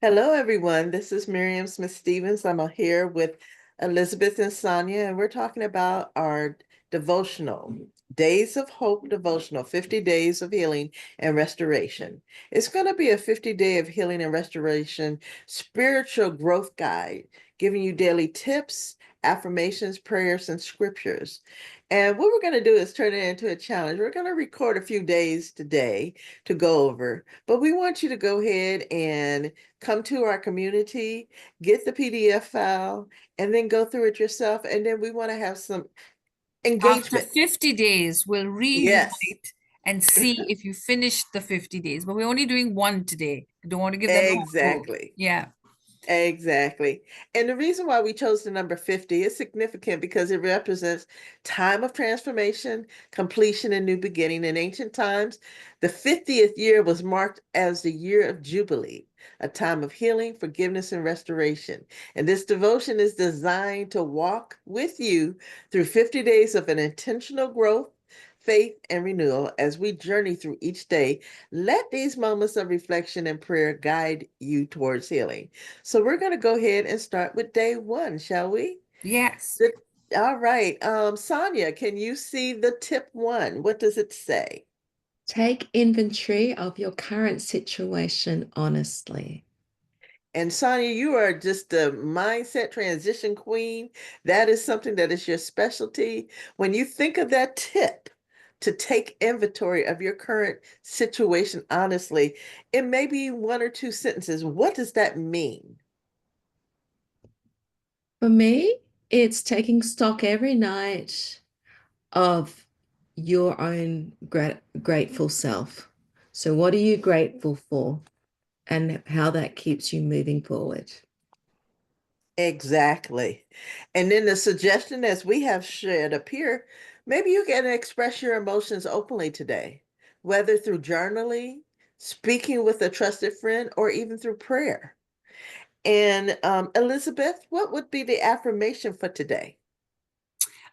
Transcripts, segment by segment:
Hello, everyone. This is Miriam Smith Stevens. I'm here with Elizabeth and Sonia, and we're talking about our devotional, Days of Hope devotional, 50 days of healing and restoration. It's going to be a 50-day of healing and restoration spiritual growth guide, giving you daily tips, affirmations, prayers, and scriptures. And what we're going to do is turn it into a challenge. We're going to record a few days today to go over, but we want you to go ahead and come to our community, get the PDF file, and then go through it yourself. And then we want to have some After engagement. 50 days, we'll Yes, reunite and see if you finished the 50 days. But we're only doing one today. I don't want to give them the whole book. exactly. Yeah. Exactly. And the reason why we chose the number 50 is significant because it represents time of transformation, completion, and new beginning. In ancient times, the 50th year was marked as the year of Jubilee, a time of healing, forgiveness, and restoration. And this devotion is designed to walk with you through 50 days of an intentional growth, faith, and renewal as we journey through each day. Let these moments of reflection and prayer guide you towards healing. So we're going to go ahead and start with day one, shall we? Yes. The- All right. Sonia, can you see the tip one? What does it say? Take inventory of your current situation honestly. And Sonia, you are just the mindset transition queen. That is something that is your specialty. When you think of that tip to take inventory of your current situation honestly, it may be one or two sentences. What does that mean? For me, it's taking stock every night of your own grateful self. So, what are you grateful for, and how that keeps you moving forward? Exactly. And then the suggestion, as we have shared up here, maybe you can express your emotions openly today, whether through journaling, speaking with a trusted friend, or even through prayer. And Elizabeth, what would be the affirmation for today?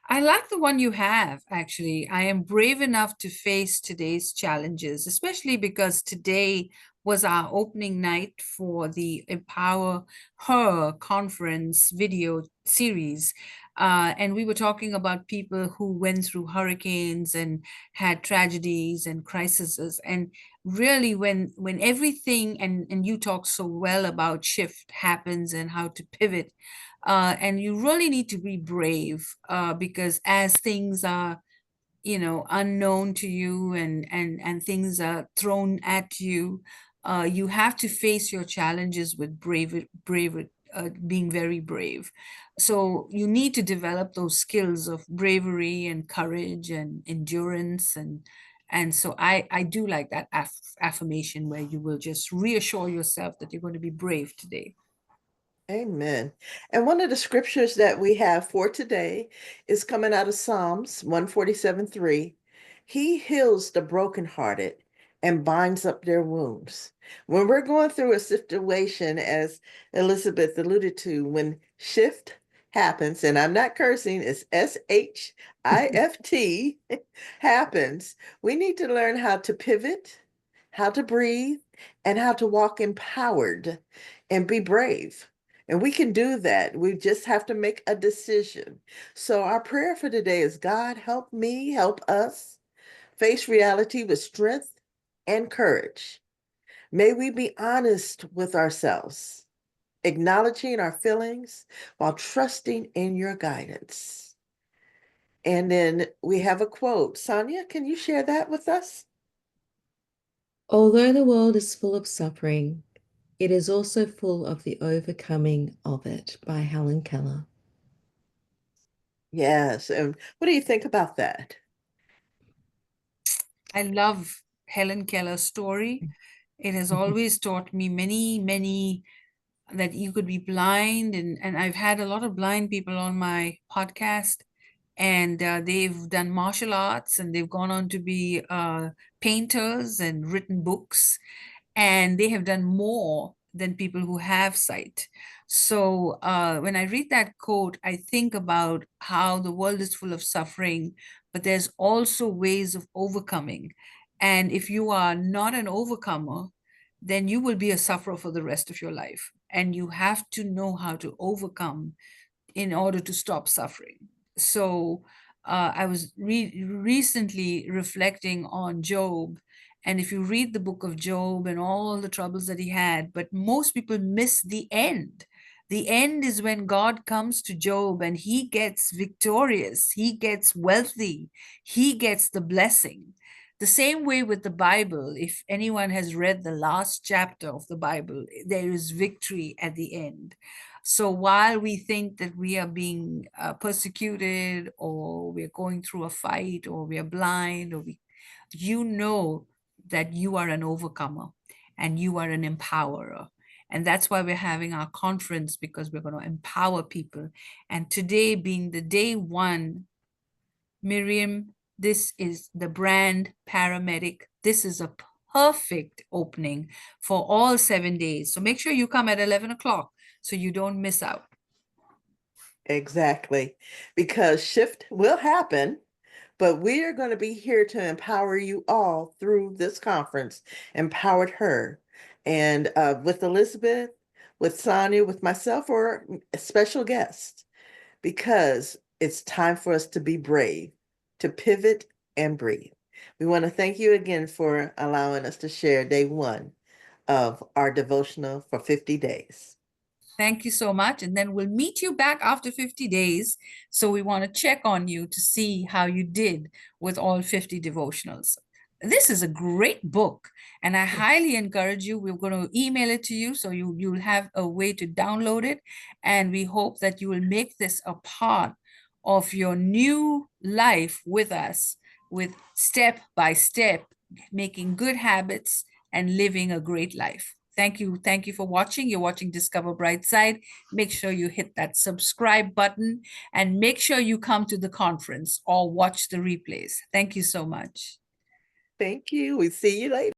I like the one you have, actually. I am brave enough to face today's challenges, especially because today was our opening night for the Empower Her conference video series. And we were talking about people who went through hurricanes and had tragedies and crises. And really, when everything, and you talk so well about shift happens and how to pivot, and you really need to be brave, because as things are, unknown to you, and things are thrown at you, you have to face your challenges with being very brave. So you need to develop those skills of bravery and courage and endurance, and so I do like that affirmation where you will just reassure yourself that you're going to be brave today. Amen. And one of the scriptures that we have for today is coming out of Psalms 147:3. He heals the brokenhearted and binds up their wounds. When we're going through a situation, as Elizabeth alluded to, when shift happens, and I'm not cursing, it's SHIFT happens, we need to learn how to pivot, how to breathe, and how to walk empowered and be brave. And we can do that. We just have to make a decision. So, our prayer for today is God, help me, help us face reality with strength and courage. May we be honest with ourselves, acknowledging our feelings while trusting in your guidance. And then we have a quote. Sonia, can you share that with us? Although the world is full of suffering, it is also full of the overcoming of it, by Helen Keller. Yes. And what do you think about that? I love Helen Keller's story. It has always taught me many that you could be blind, and I've had a lot of blind people on my podcast, and they've done martial arts, and they've gone on to be painters and written books, and they have done more than people who have sight. So when I read that quote, I think about how the world is full of suffering, but there's also ways of overcoming. And if you are not an overcomer, then you will be a sufferer for the rest of your life. And you have to know how to overcome in order to stop suffering. So I was recently reflecting on Job. And if you read the book of Job and all the troubles that he had, but most people miss the end. The end is when God comes to Job and he gets victorious, he gets wealthy, he gets the blessing. The same way with the Bible, if anyone has read the last chapter of the Bible, there is victory at the end. So while we think that we are being persecuted, or we're going through a fight, or we are blind, or you know that you are an overcomer and you are an empowerer. And that's why we're having our conference, because we're going to empower people. And today being the day one, Miriam, this is the brand paramedic. This is a perfect opening for all 7 days. So make sure you come at 11 o'clock so you don't miss out. Exactly. Because shift will happen, but we are going to be here to empower you all through this conference, Empowered Her. And with Elizabeth, with Sonia, with myself, or a special guest, because it's time for us to be brave, to pivot and breathe. We want to thank you again for allowing us to share day one of our devotional for 50 days. Thank you so much. And then we'll meet you back after 50 days. So we want to check on you to see how you did with all 50 devotionals. This is a great book, and I highly encourage you. We're going to email it to you so you'll have a way to download it. And we hope that you will make this a part of your new life with us, with step by step, making good habits and living a great life. Thank you. Thank you for watching. You're watching Discover Brightside. Make sure you hit that subscribe button and make sure you come to the conference or watch the replays. Thank you so much. Thank you. We see you later.